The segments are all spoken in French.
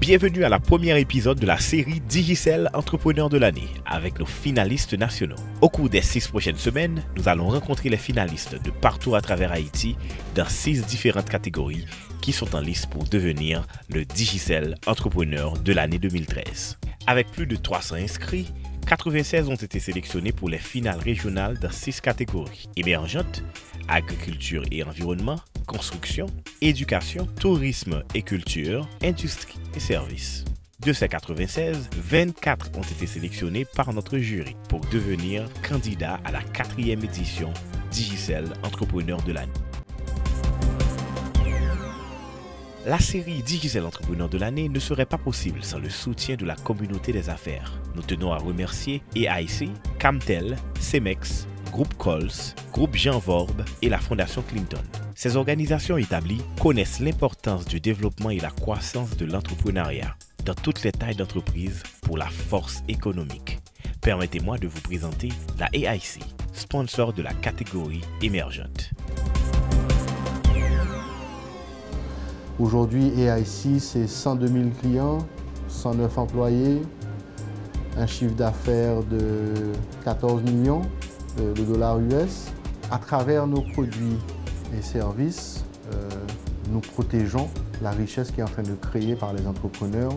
Bienvenue à la première épisode de la série Digicel Entrepreneur de l'année avec nos finalistes nationaux. Au cours des 6 prochaines semaines, nous allons rencontrer les finalistes de partout à travers Haïti dans 6 différentes catégories qui sont en lice pour devenir le Digicel Entrepreneur de l'année 2013. Avec plus de 300 inscrits, 96 ont été sélectionnés pour les finales régionales dans 6 catégories: émergentes, agriculture et environnement, construction, éducation, tourisme et culture, industrie et services. De ces 96, 24 ont été sélectionnés par notre jury pour devenir candidats à la 4e édition Digicel Entrepreneur de l'année. La série Digicel Entrepreneur de l'année ne serait pas possible sans le soutien de la communauté des affaires. Nous tenons à remercier EIC, Camtel, Cemex, Groupe Cols, Groupe Jean Vorbe et la Fondation Clinton. Ces organisations établies connaissent l'importance du développement et la croissance de l'entrepreneuriat dans toutes les tailles d'entreprise pour la force économique. Permettez-moi de vous présenter la EIC, sponsor de la catégorie émergente. Aujourd'hui, EIC, c'est 102 000 clients, 109 employés, un chiffre d'affaires de 14 millions de dollars US. À travers nos produits et services, nous protégeons la richesse qui est en train de créer par les entrepreneurs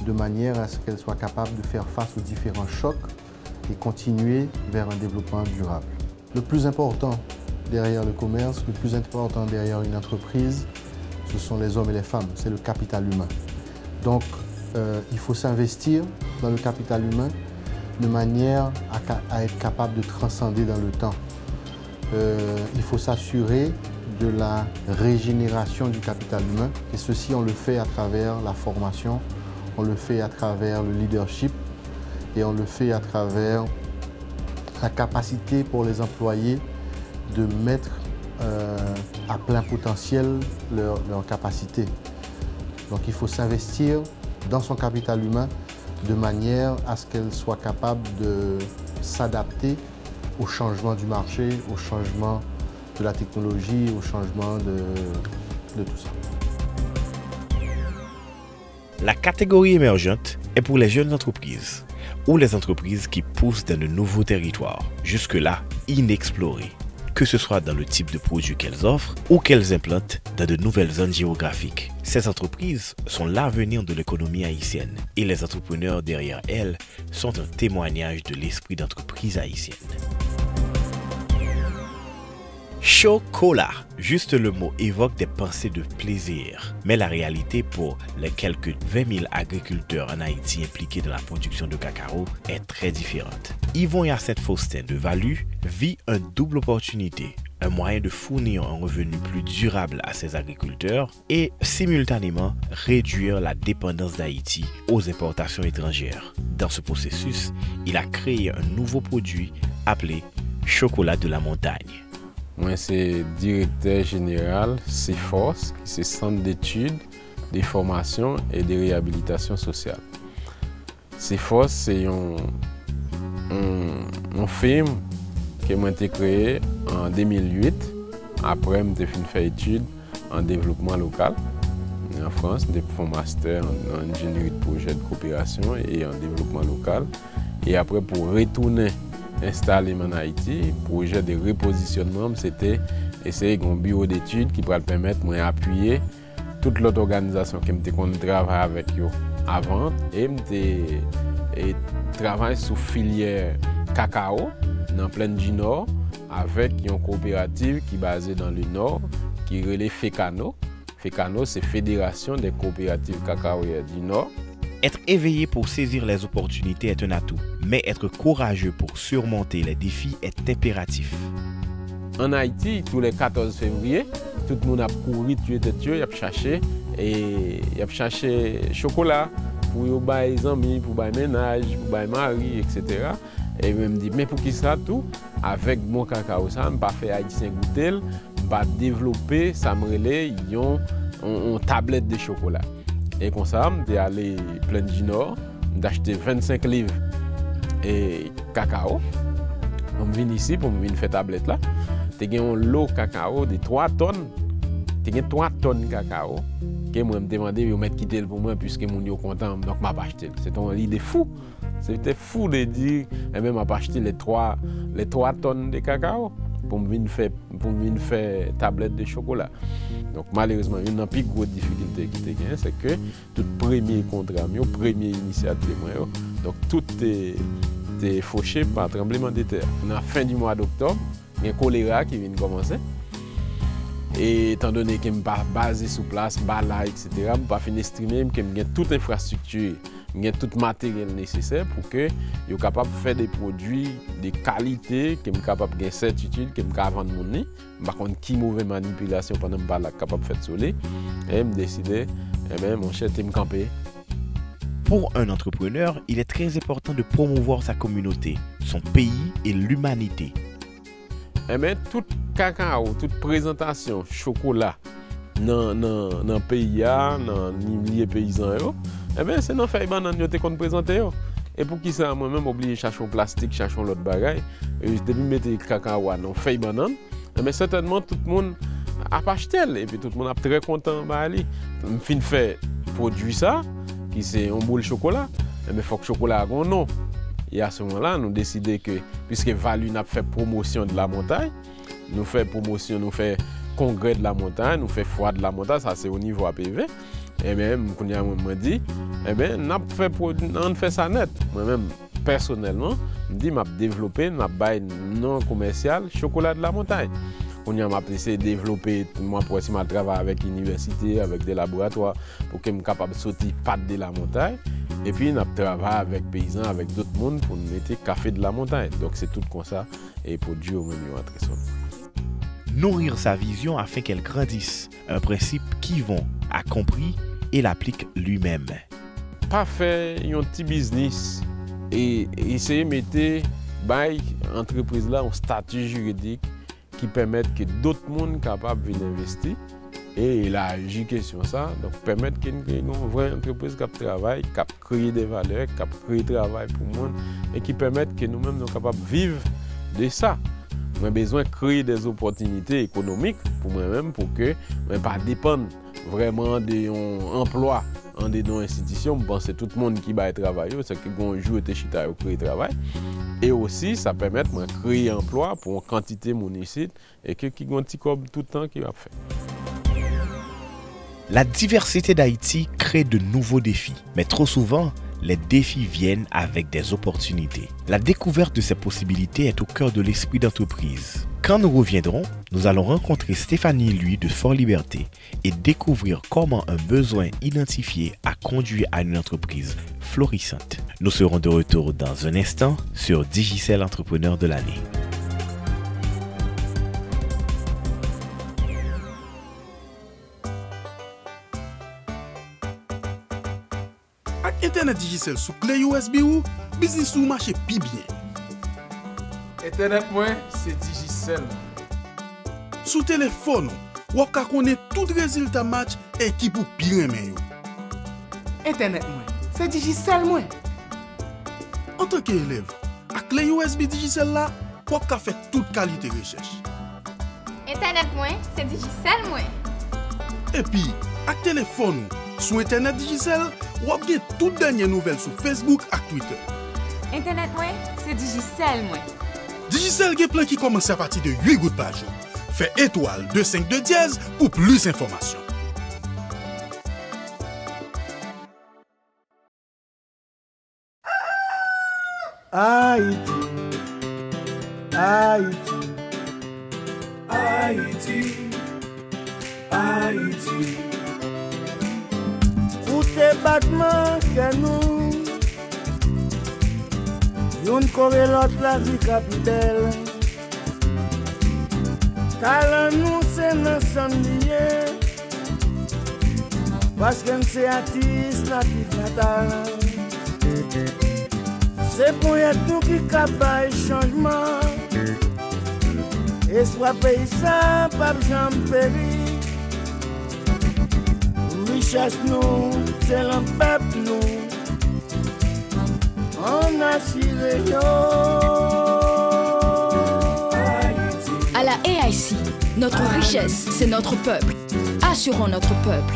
de manière à ce qu'elles soient capables de faire face aux différents chocs et continuer vers un développement durable. Le plus important derrière le commerce, le plus important derrière une entreprise, ce sont les hommes et les femmes, c'est le capital humain. Donc, il faut s'investir dans le capital humain de manière à être capable de transcender dans le temps. Il faut s'assurer de la régénération du capital humain et ceci, on le fait à travers la formation, on le fait à travers le leadership et on le fait à travers la capacité pour les employés de mettre à plein potentiel leur capacité. Donc il faut s'investir dans son capital humain de manière à ce qu'elle soit capable de s'adapter au changement du marché, au changement de la technologie, au changement de tout ça. La catégorie émergente est pour les jeunes entreprises ou les entreprises qui poussent dans de nouveaux territoires, jusque-là inexplorés, que ce soit dans le type de produits qu'elles offrent ou qu'elles implantent dans de nouvelles zones géographiques. Ces entreprises sont l'avenir de l'économie haïtienne et les entrepreneurs derrière elles sont un témoignage de l'esprit d'entreprise haïtienne. Chocolat, juste le mot évoque des pensées de plaisir, mais la réalité pour les quelques 20 000 agriculteurs en Haïti impliqués dans la production de cacao est très différente. Yvon Hyacinthe Faustin de Valu vit une double opportunité, un moyen de fournir un revenu plus durable à ses agriculteurs et simultanément réduire la dépendance d'Haïti aux importations étrangères. Dans ce processus, il a créé un nouveau produit appelé Chocolat de la montagne. Moi, c'est directeur général CEFOS, qui c'est Centre d'études, de formation et de réhabilitation sociale. CEFOS, c'est une firme qui m'a été créée en 2008. Après, j'ai fait une étude en développement local en France. J'ai fait un master en ingénierie de projet de coopération et en développement local. Et après, pour retourner installé en Haïti, le projet de repositionnement, c'était essayer un bureau d'études qui pourrait permettre d'appuyer toute l'autre organisation qui travaille avec eux avant et travaille sous filière cacao dans pleine du Nord avec une coopérative qui est basée dans le Nord qui relève FECANO. FECANO, c'est Fédération des coopératives cacaoyères du Nord. Être éveillé pour saisir les opportunités est un atout, mais être courageux pour surmonter les défis est impératif. En Haïti, tous les 14 février, tout le monde a couru, il a cherché chocolat pour les amis, pour les ménages, pour les maris, etc. Et je me dis, mais pour qui ça tout? Avec mon cacao, ça, je ne vais pas faire haïtien goûter, je vais développer, ça me relève, une tablette de chocolat. Et comme ça, je suis allé plein du Nord, j'ai acheté 25 livres et cacao. Je viens ici pour me faire tablette là. J'ai un lot de cacao de 3 tonnes Tu as 3 tonnes de cacao. Que moi me demandé de mettre quitter pour moi puisque mon yo content donc m'a pas acheté. C'est une idée fou. C'était fou de dire et même m'a pas acheté les 3 tonnes de cacao pour me venir faire tablette de chocolat. Donc malheureusement, une des plus grosses difficultés qui était c'est que tout premier contrat, première initiative donc tout est fauché par tremblement de terre. À la fin du mois d'octobre, il y a un choléra qui vient de commencer. Et étant donné que je ne suis pas basé sur place, là, etc., je ne peux pas finir streamer, que j'ai toute l'infrastructure, j'ai tout le matériel nécessaire pour que je sois capable de faire des produits de qualité, que je suis capable de faire certitude, que je suis capable de vendre mon nez. Par contre, qui mauvaise manipulation pendant que je suis capable de faire soleil. Et je décidé, mon cher, de me camper. Pour un entrepreneur, il est très important de promouvoir sa communauté, son pays et l'humanité. Tout cacao, toute présentation, chocolat dans le pays, dans les milieux paysans, c'est dans le fait que nous avons présenté. Et pour qui ça, moi-même, obligé de chercher un plastique, chercher l'autre bagaille. Et depuis que je mets le cacao dans le feuille banane, certainement tout le monde a acheté. Et puis tout le monde est très content. Je fais produit ça, qui c'est un boule de chocolat. Mais il faut que le chocolat ait un nom. Et à ce moment-là, nous décidons que, puisque Valu n'a fait promotion de la montagne, nous faisons promotion, nous faisons congrès de la montagne, nous faisons foire de la montagne, ça c'est au niveau APV. Et bien, je me dis, on fait ça net. Moi-même, personnellement, je dis, je développé, je non commercial, chocolat de la montagne. On a essayé de développer, moi pour essayer de travailler avec l'université, avec des laboratoires, pour que je sois capable de sortir pâte de la montagne. Et puis, on a travaillé avec des paysans, avec d'autres mondes pour nous mettre café de la montagne. Donc, c'est tout comme ça. Et produit au menu entre ça. Nourrir sa vision afin qu'elle grandisse. Un principe qu'Yvon a compris et l'applique lui-même. Pas faire un petit business et essayer de mettre l'entreprise là en statut juridique qui permettent que d'autres mondes capables de investir. Et il a agi question ça, donc permettre qu'il y ait une vraie entreprise qui travaille, qui crée des valeurs, qui crée du travail pour le monde et qui permettent que nous-mêmes sommes capables de vivre de ça. J'ai besoin de créer des opportunités économiques pour moi-même pour que je ne pas dépendre vraiment de l'emploi en des institutions. Je pense que tout le monde qui va travailler, c'est que un jour et chita au créer travail. Et aussi, ça permet de créer un emploi pour une quantité monétique et que qui ont un petit cob tout le temps qui va faire. La diversité d'Haïti crée de nouveaux défis, mais trop souvent, les défis viennent avec des opportunités. La découverte de ces possibilités est au cœur de l'esprit d'entreprise. Quand nous reviendrons, nous allons rencontrer Stéphanie Lui de Fort Liberté et découvrir comment un besoin identifié a conduit à une entreprise florissante. Nous serons de retour dans un instant sur Digicel Entrepreneur de l'année. Internet Digicel sous clé USB ou business ou marché pi bien. Internet moi c'est Digicel. Sous téléphone ou ka connaît tout résultat match équipe ou pi remen yo. Internet moi c'est Digicel moi. En tant qu'élève, avec clé USB Digicel là, ou ka fait toute qualité recherche. Internet moi c'est Digicel moi. Et puis, avec téléphone sur Internet Digicel, ou avez toutes dernières nouvelles sur Facebook et Twitter. Internet moi, c'est Digicel moi. Digicel gen plan qui commence à partir de 8 gouttes par jour. Fait étoile 252 dièse pour plus d'informations. Haïti, Haïti, Haïti, Haïti. Tes battements que nous, y'une corée l'autre la vie capitale. Talent nous c'est nos samedier, parce que c'est artiste natif natal. C'est pour y tout qui capable changement. Espoir paysan, pas jamais péri. Richesse nous, c'est le peuple nous. On a tiré À la AIC, notre richesse, c'est notre peuple. rassurons notre peuple.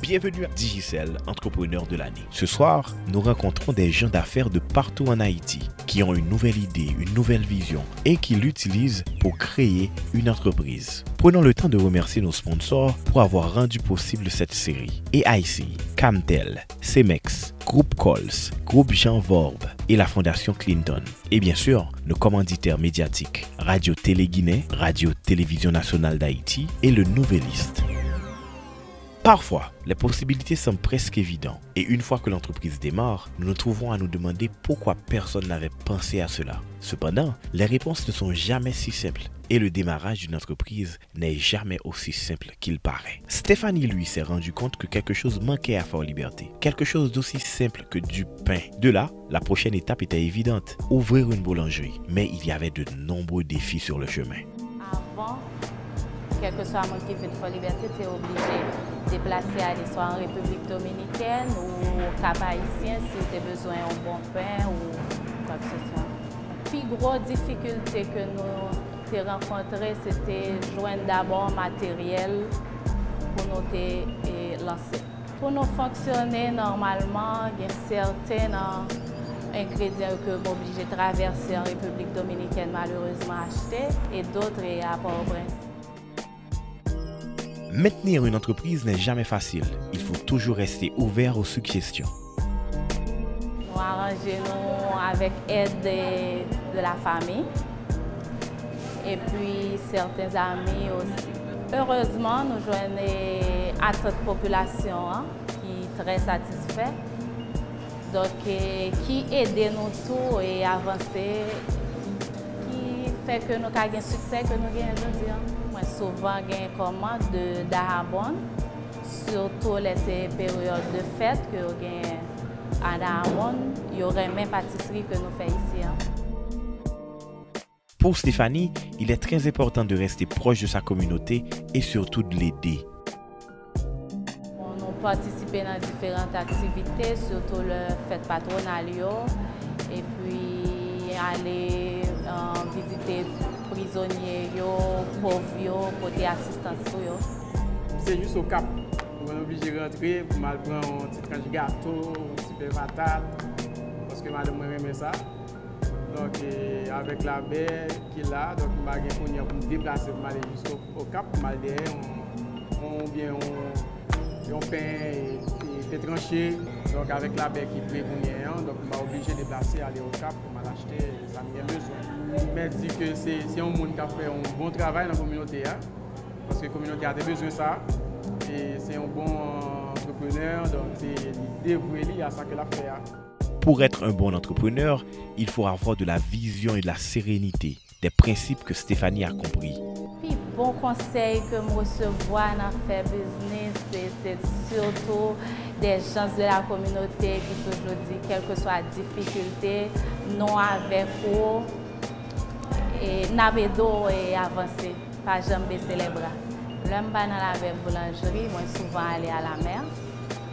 Bienvenue à Digicel, entrepreneur de l'année. Ce soir, nous rencontrons des gens d'affaires de partout en Haïti qui ont une nouvelle idée, une nouvelle vision et qui l'utilisent pour créer une entreprise. Prenons le temps de remercier nos sponsors pour avoir rendu possible cette série. EIC, Camtel, Cemex, Groupe Cols, Groupe Jean Vorbe et la Fondation Clinton. Et bien sûr, nos commanditaires médiatiques, Radio-Télé Guinée, Radio-Télévision Nationale d'Haïti et le Nouvelliste. Parfois, les possibilités semblent presque évidentes et une fois que l'entreprise démarre, nous nous trouvons à nous demander pourquoi personne n'avait pensé à cela. Cependant, les réponses ne sont jamais si simples et le démarrage d'une entreprise n'est jamais aussi simple qu'il paraît. Stéphanie, lui, s'est rendu compte que quelque chose manquait à Fort Liberté, quelque chose d'aussi simple que du pain. De là, la prochaine étape était évidente, ouvrir une boulangerie, mais il y avait de nombreux défis sur le chemin. Avant, quel que soit mon qui fait de Fort Liberté, tu es obligé de déplacer à aller soit en République Dominicaine ou au Cap Haïtien si tu as besoin d'un bon pain ou quoi que ce soit. La plus grosse difficulté que nous avons rencontrée, c'était joindre d'abord matériel pour nous lancer. Pour nous fonctionner normalement, il y a certains ingrédients que nous sommes obligés de traverser en République Dominicaine malheureusement acheter et d'autres à Port-au-Prince. Maintenir une entreprise n'est jamais facile. Il faut toujours rester ouvert aux suggestions. Nous arrangeons avec l'aide de la famille et puis certains amis aussi. Heureusement, nous joignons à toute population qui est très satisfaite. Donc, qui aide nous tous et avancer, qui fait que nous avons un succès que nous avons aujourd'hui. Moi, souvent, j'ai une commande d'Arabon, surtout les périodes de fête que nous avons à Arabon. Il y aurait même pâtisserie que nous faisons ici. Pour Stéphanie, il est très important de rester proche de sa communauté et surtout de l'aider. Nous participons dans différentes activités, surtout le fête patronale et puis aller visiter prisonniers, pauvres, pour des assistances. C'est juste au Cap. On est obligé de rentrer pour mal prendre un petit tranche de gâteau, un petit peu de patate, parce que madame aime ça. Donc avec la baie qui est là, donc je vais me déplacer pour aller jusqu'au Cap, pour aller derrière, on pain et tranché. Donc avec la baie qui plaît pour nous, donc je suis obligé de déplacer, aller au Cap pour m'acheter ça me besoin. Mais je dis que c'est un monde qui a fait un bon travail dans la communauté, parce que la communauté a besoin de ça. Et c'est un bon entrepreneur, donc c'est dévoué à ça qu'il a fait. Pour être un bon entrepreneur, il faut avoir de la vision et de la sérénité, des principes que Stéphanie a compris. Puis, bon conseil que je reçois dans faire business, c'est surtout des gens de la communauté qui toujours disent, quelle que soit la difficulté, non avec eux, et n'abedo et avancer, pas jamais baisser les bras. L'homme dans la boulangerie, moi souvent aller à la mer,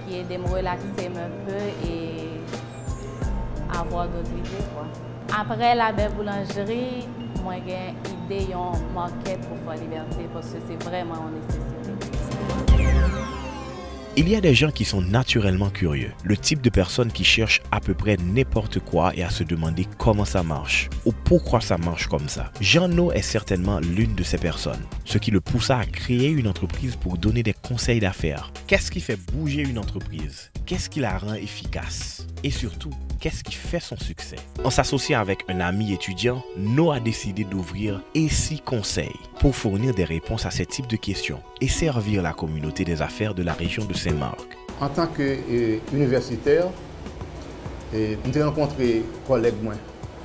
qui aide à me relaxer un peu et avoir d'autres idées. Après la boulangerie, moi j'ai une idée, un market pour Fort Liberté parce que c'est vraiment une nécessité. Il y a des gens qui sont naturellement curieux, le type de personnes qui cherchent à peu près n'importe quoi et à se demander comment ça marche ou pourquoi ça marche comme ça. Jean-No est certainement l'une de ces personnes, ce qui le poussa à créer une entreprise pour donner des conseils d'affaires. Qu'est-ce qui fait bouger une entreprise? Qu'est-ce qui la rend efficace? Et surtout, qu'est-ce qui fait son succès? En s'associant avec un ami étudiant, No a décidé d'ouvrir ESI Conseil pour fournir des réponses à ces types de questions et servir la communauté des affaires de la région de Saint-Marc. En tant qu'universitaire, j'ai rencontré un collègue,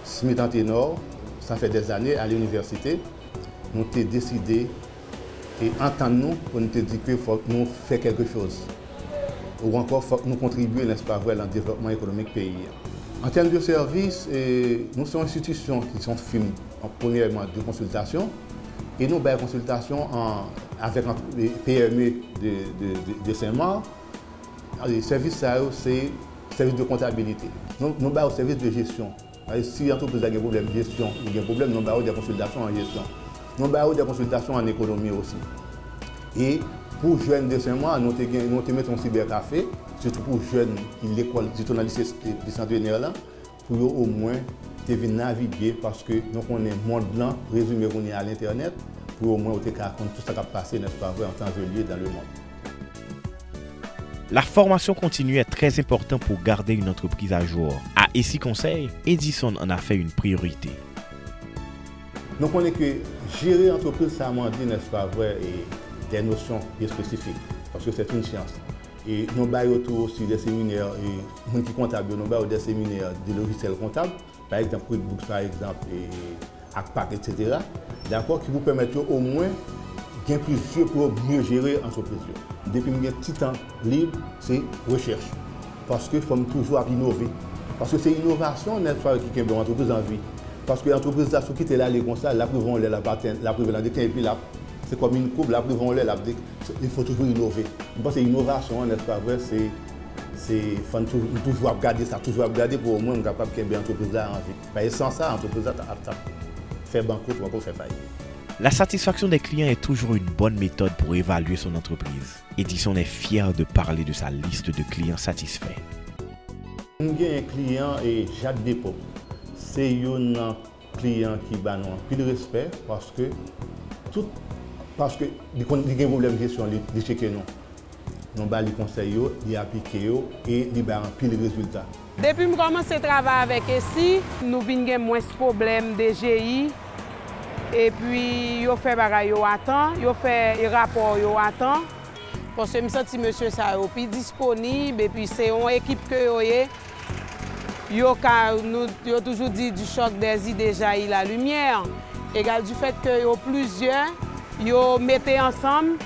Smith Anténor, ça fait des années à l'université. Nous avons décidé et entendre nous pour nous dire qu'il faut que nous fassions quelque chose. Ou encore, faut que nous contribuions, n'est-ce pas, dans le développement économique du pays. En termes de services, nous sommes une institution qui sont filmées en premièrement de consultation et nous avons une consultation avec les PME de Saint-Marc. Les services, c'est service de comptabilité. Nous avons un service de gestion. Si l'entreprise a des problèmes de gestion, ou des problèmes, nous avons des consultations en gestion. Nous avons des consultations en économie aussi. Et pour jeunes de 5 mois, nous mettons un cybercafé, surtout pour jeunes qui l'école, surtout dans le lycée centenaire là, pour au moins naviguer parce que nous connaissons le monde blanc, résumé qu'on est à l'internet, pour au moins raconter tout ce qui a passé, n'est-ce pas vrai, en temps de lieu dans le monde. La formation continue est très importante pour garder une entreprise à jour. À Essie Conseil, Edison en a fait une priorité. Nous connaissons que gérer l'entreprise, ça m'a dit, n'est-ce pas vrai, et des notions bien spécifiques, parce que c'est une science. Et nous avons aussi des séminaires, et qui comptables, nous avons des séminaires de logiciels comptables, par exemple QuickBooks, par exemple, et ACPAC, etc. D'accord, qui vous permettent au moins bien plus sûr pour mieux gérer l'entreprise. Depuis que j'ai un petit temps libre, c'est recherche. Parce qu'il faut toujours innover. Parce que c'est l'innovation qui est l'entreprise en vie. Parce que l'entreprise, si vous quittez là, comme ça, la preuve, la preuve, et puis là, c'est comme une courbe, la preuve, il faut toujours innover. Je pense que l'innovation, n'est-ce pas vrai, c'est toujours regarder ça, toujours regarder pour au moins être capable de faire l'entreprise là en vie. Et sans ça, l'entreprise là, fait banqueroute ou encore fait faillite. La satisfaction des clients est toujours une bonne méthode pour évaluer son entreprise. Edison est fier de parler de sa liste de clients satisfaits. J'ai un client et Jacques Dépôt. C'est un client qui a plus de respect parce que il y a des problèmes de gestion, de checker nous. Nous avons les conseils, les appliquer et nous avons plus de résultats. Depuis que je commence à travailler avec Essie, nous avons moins de problèmes de GI. Et puis, ils fait des choses à temps, ils fait des rapports à temps. Parce que je me sens que monsieur est plus disponible et puis c'est une équipe que nous avons toujours dit du choc des idées jaillit la lumière. Égal du fait que nous plusieurs, ils mettent ensemble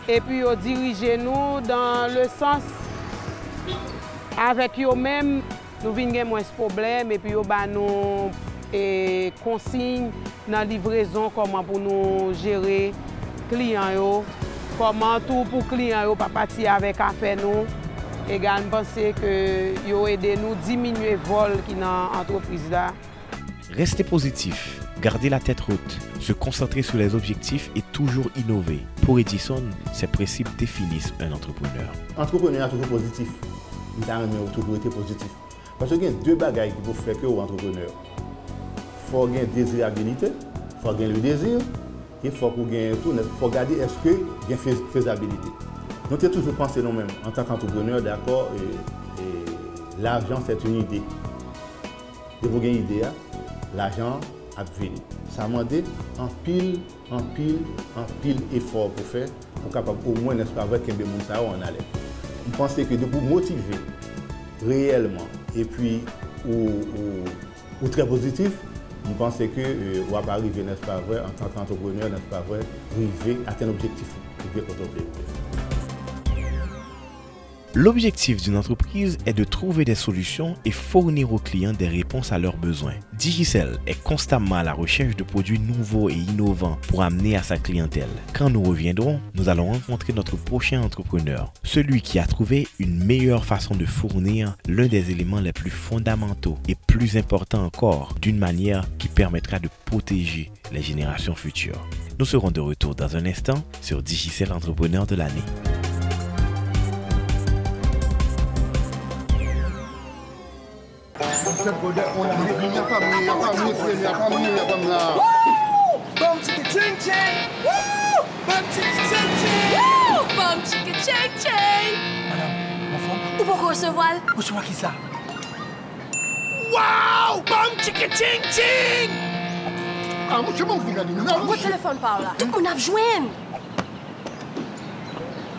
et puis ils dirigent nous dans le sens avec eux-mêmes, nous avons moins de problèmes et puis nous et consignes dans la livraison, comment pour nous gérer les clients, comment tout pour les clients pas partir avec affaire nous. Également penser que yo aider nous diminuer le vol qui dans l'entreprise là. Restez positif, gardez la tête haute, se concentrer sur les objectifs et toujours innover. Pour Edison, ces principes définissent un entrepreneur. Entrepreneur est toujours positif. Il a toujours été positif. Parce qu'il y a deux bagages qui peuvent faire que entrepreneur. Il faut gagner désirabilité, il faut gagner le désir, et il faut gagner tout. Il faut regarder est-ce qu'il y a faisabilité. Nous avons toujours pensé nous-mêmes, en tant qu'entrepreneur, d'accord, et l'argent c'est une idée. Et vous avez une idée, l'argent a venu. Ça m'a demandé un pile effort pour faire, pour capable au moins n'est-ce pas avec un peu de ça on allait. Je pense que de vous motiver réellement et puis ou très positif, je pense que vous va arriver, n'est-ce pas vrai, en tant qu'entrepreneur, n'est-ce pas vrai, arriver à un objectif. L'objectif d'une entreprise est de trouver des solutions et fournir aux clients des réponses à leurs besoins. Digicel est constamment à la recherche de produits nouveaux et innovants pour amener à sa clientèle. Quand nous reviendrons, nous allons rencontrer notre prochain entrepreneur, celui qui a trouvé une meilleure façon de fournir l'un des éléments les plus fondamentaux et plus importants encore, d'une manière qui permettra de protéger les générations futures. Nous serons de retour dans un instant sur Digicel Entrepreneur de l'année. Ou pourquoi recevoir? Recevoir qui ça? Wow! Bam chicka ching ching! Ah, moi je m'en fous, regardez. Mon téléphone par là. On a besoin.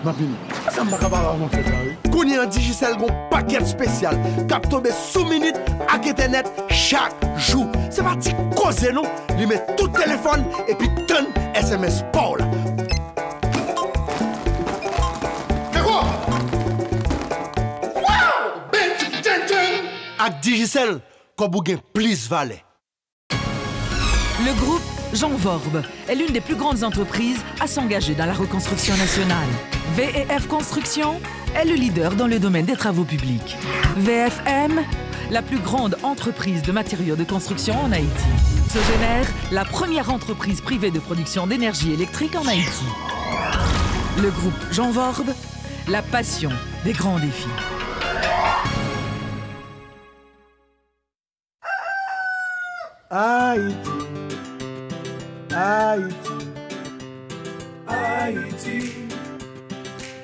Ma fille, ça m'a capable avant de faire ça, oui. Qu'on y a un Digicel, un paquet spécial, cap tomber sous minute avec Internet chaque jour. C'est parti causer, non? Il met tout téléphone et puis tonne SMS Paul. Avec Digicel, comme vous avez plus valeur. Le groupe Jean Vorbe est l'une des plus grandes entreprises à s'engager dans la reconstruction nationale. VF Construction, est le leader dans le domaine des travaux publics. VFM, la plus grande entreprise de matériaux de construction en Haïti. Sogénère, la première entreprise privée de production d'énergie électrique en Haïti. Le groupe Jean Vorbe, la passion des grands défis. Haïti, Haïti, Haïti,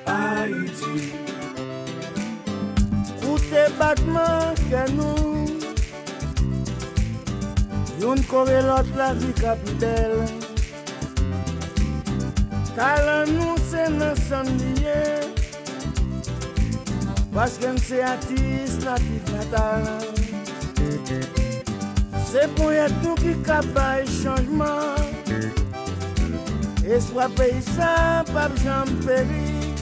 Haïti. Pour tes battements que nous, y'une corée l'autre la vie capitale. Talent nous c'est nos samedier, parce que c'est artiste natif natal. C'est pour y tout qui capable changement. Espoir paysan, pas jamais péri.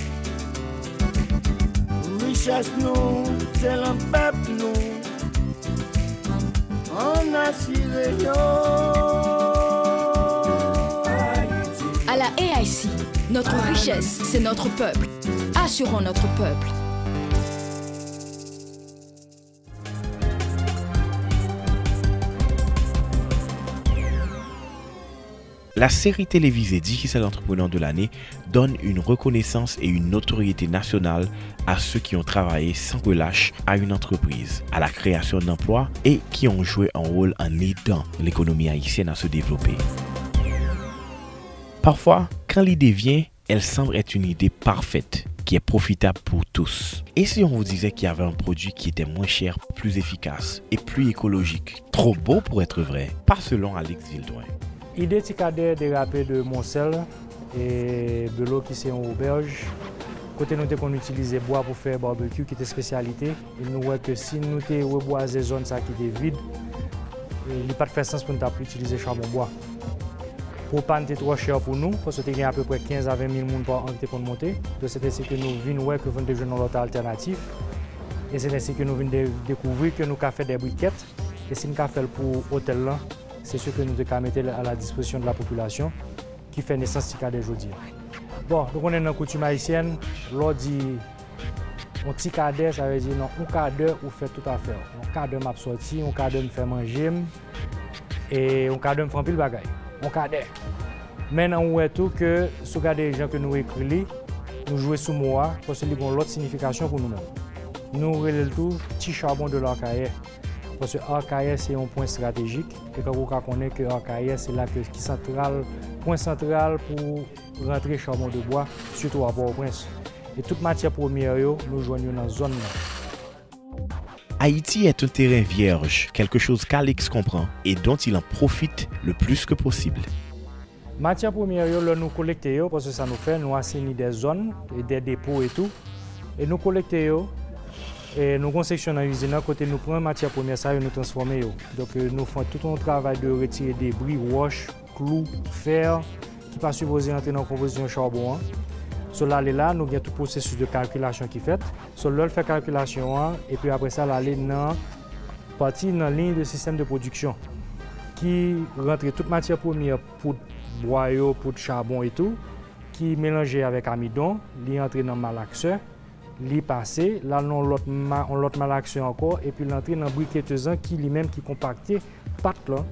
Richesse nous, c'est le peuple nous. On a tiré À la AIC, notre richesse, c'est notre peuple. Assurons notre peuple. La série télévisée Digicel Entrepreneur de l'année donne une reconnaissance et une notoriété nationale à ceux qui ont travaillé sans relâche à une entreprise, à la création d'emplois et qui ont joué un rôle en aidant l'économie haïtienne à se développer. Parfois, quand l'idée vient, elle semble être une idée parfaite, qui est profitable pour tous. Et si on vous disait qu'il y avait un produit qui était moins cher, plus efficace et plus écologique, trop beau pour être vrai, pas selon Alex Vildouin. L'idée Ticadère dérapé de Moncel et de l'eau qui c'est en auberge. Côté nous qu'on utilisait bois pour faire barbecue qui était spécialité. Et nous voyons que si nous reboisons zone ça qui était vide, il n'y a pas de fait sens pour nous utiliser charbon bois. Pour pas être trop cher pour nous, parce que il y a à peu près 15 à 20 000 personnes par an pour monter. Donc c'est ainsi que nous venons voir que nous devons dans l'autre alternative. Et c'est ainsi que nous venons découvrir que nous avons fait des briquettes. Et si nous avons fait pour l'hôtel là, c'est ce que nous devons mettre à la disposition de la population qui fait naissance Ticadère aujourd'hui. Bon, donc on est dans la coutume haïtienne, l'on dit un Ticadère, ça veut dire non, un quart d'heure ou fait tout à faire. Un quart d'heure m'a sorti, un quart d'heure me fait manger et un quart d'heure me fait pile bagaille. Un quart d'heure. Maintenant, on voit tout que si vous regardez les gens que nous écrivons, nous jouons sous moi parce qu'ils ont l'autre signification pour nous-mêmes. Nous relèvons tout petit charbon de l'Arcaïe. Parce que l'Arcaïe, c'est un point stratégique. Et quand vous connaissez que l'Arcaïe, c'est là qui central, point central pour rentrer charbon de bois, surtout à Port-au-Prince. Et toute matière première, nous joignons dans la zone. Haïti est un terrain vierge, quelque chose qu'Alex comprend et dont il en profite le plus que possible. Matière première, nous collectons parce que ça nous fait, nous assainissons des zones et des dépôts et tout. Et nous collectons. Et nous concessionnons l'usine à côté, nous prenons matière première, ça et nous transformons. Donc nous faisons tout un travail de retirer débris, roches, clous, fer, qui ne pas supposé entrer dans la composition de charbon. Là, nous avons tout le processus de calculation qui est fait. Là, fait calculation et puis après ça, aller dans la ligne de système de production qui rentre toute matière première pour bois, pour charbon et tout, qui est mélangé avec amidon, qui entre dans le malaxeur. Li passé, là on l'autre malaxé encore et puis l'entrée dans briquetteuse qui lui-même qui compacté pâte là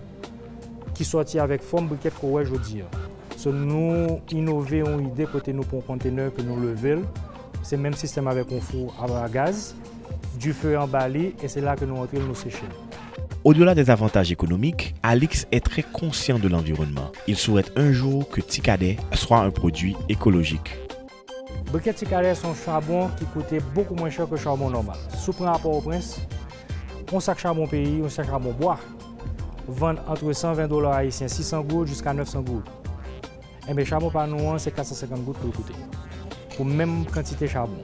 qui sorti avec forme briquette qu'on voit aujourd'hui. So, nous innovons une idée côté nous pour un conteneur que nous levons. C'est le même système avec un four à gaz, du feu en bali et c'est là que nous entrons nous sécher. Au-delà des avantages économiques, Alex est très conscient de l'environnement. Il souhaite un jour que Ticadère soit un produit écologique. Briquettes Ticadère sont charbon qui coûtait beaucoup moins cher que le charbon normal. Sous le rapport au prince, on sac charbon pays, on sac charbon bois, vend entre 120 $ haïtiens, 600 gouttes jusqu'à 900 gouttes. Et bien, le charbon par nous, c'est 450 gouttes pour le coûter, pour même quantité de charbon.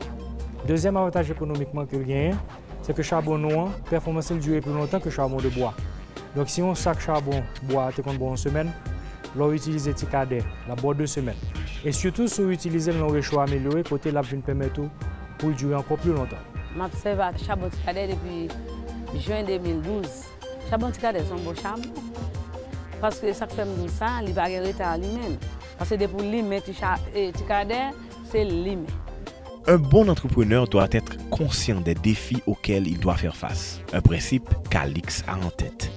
Deuxième avantage économiquement que gagne, c'est que le charbon noir, performance dure plus longtemps que le charbon de bois. Donc si on sac charbon bois, c'est comme une semaine, l'on utilise Ticadère, la boîte 2 semaines. Et surtout, si on utilise le réchaud amélioré, côté là, je ne permet tout pour durer encore plus longtemps. J'observe le charbon Ticadère depuis juin 2012. Le charbon Ticadère est un beau charbon. Parce que ça fait ça, il va arrêter à lui-même. Parce que pour limer Ticadère, c'est limer. Un bon entrepreneur doit être conscient des défis auxquels il doit faire face. Un principe qu'Alix a en tête.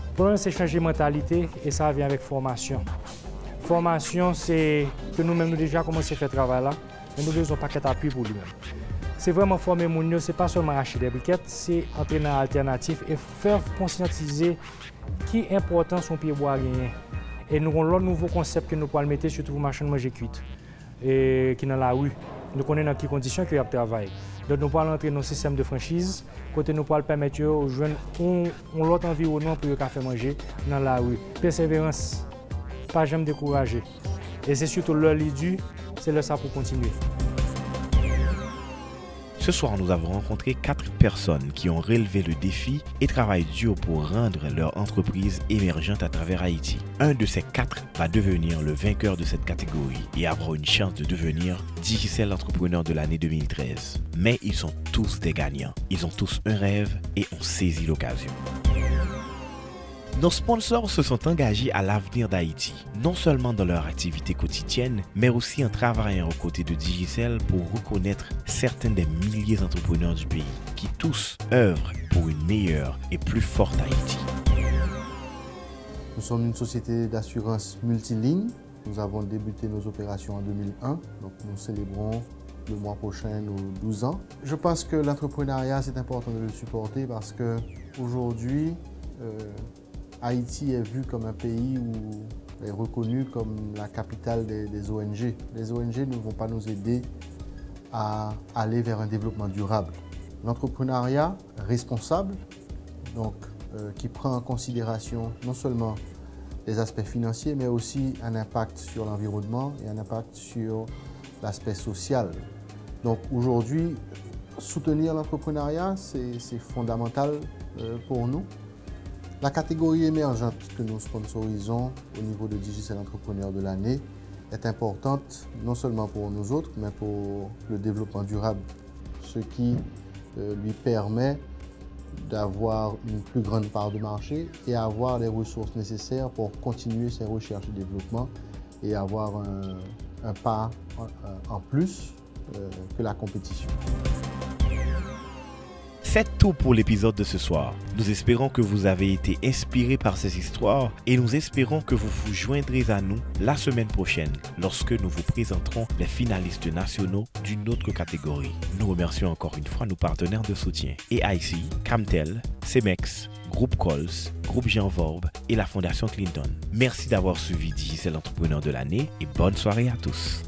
Le problème, c'est changer de mentalité et ça vient avec formation. Formation, c'est que nous-mêmes, nous déjà commencé à faire ce travail-là, mais nous devons pas qu'être appui pour lui-même. C'est vraiment former mon nous, c'est pas seulement acheter des briquettes, c'est entraîner en alternatif et faire conscientiser qui est important son pied bois gagner. Et nous avons l'autre nouveau concept que nous pouvons mettre surtout pour machine manger cuite et qui est dans la rue. Nous connaissons dans quelles conditions qu'il y a travail. Donc nous pouvons entrer dans le système de franchise, côté nous pouvons permettre aux jeunes l'autre environnement pour faire manger dans la rue. Persévérance, pas jamais décourager. Et c'est surtout leur dû, c'est le ça pour continuer. Ce soir, nous avons rencontré 4 personnes qui ont relevé le défi et travaillent dur pour rendre leur entreprise émergente à travers Haïti. Un de ces 4 va devenir le vainqueur de cette catégorie et avoir une chance de devenir Digicel Entrepreneur de l'année 2013. Mais ils sont tous des gagnants. Ils ont tous un rêve et ont saisi l'occasion. Nos sponsors se sont engagés à l'avenir d'Haïti, non seulement dans leur activité quotidienne, mais aussi en travaillant aux côtés de Digicel pour reconnaître certains des milliers d'entrepreneurs du pays, qui tous œuvrent pour une meilleure et plus forte Haïti. Nous sommes une société d'assurance multiligne. Nous avons débuté nos opérations en 2001, donc nous célébrons le mois prochain nos 12 ans. Je pense que l'entrepreneuriat, c'est important de le supporter parce qu'aujourd'hui, Haïti est vu comme un pays où est reconnu comme la capitale des ONG. Les ONG ne vont pas nous aider à aller vers un développement durable. L'entrepreneuriat responsable, donc, qui prend en considération non seulement les aspects financiers, mais aussi un impact sur l'environnement et un impact sur l'aspect social. Donc aujourd'hui, soutenir l'entrepreneuriat, c'est fondamental pour nous. La catégorie émergente que nous sponsorisons au niveau de Digicel Entrepreneur de l'année est importante non seulement pour nous autres, mais pour le développement durable, ce qui lui permet d'avoir une plus grande part de marché et avoir les ressources nécessaires pour continuer ses recherches et développement et avoir un pas en plus que la compétition. C'est tout pour l'épisode de ce soir. Nous espérons que vous avez été inspirés par ces histoires et nous espérons que vous vous joindrez à nous la semaine prochaine lorsque nous vous présenterons les finalistes nationaux d'une autre catégorie. Nous remercions encore une fois nos partenaires de soutien EIC, Camtel, Cemex, Groupe Cols, Groupe Jean Vorbe et la Fondation Clinton. Merci d'avoir suivi Digicel Entrepreneur de l'année et bonne soirée à tous.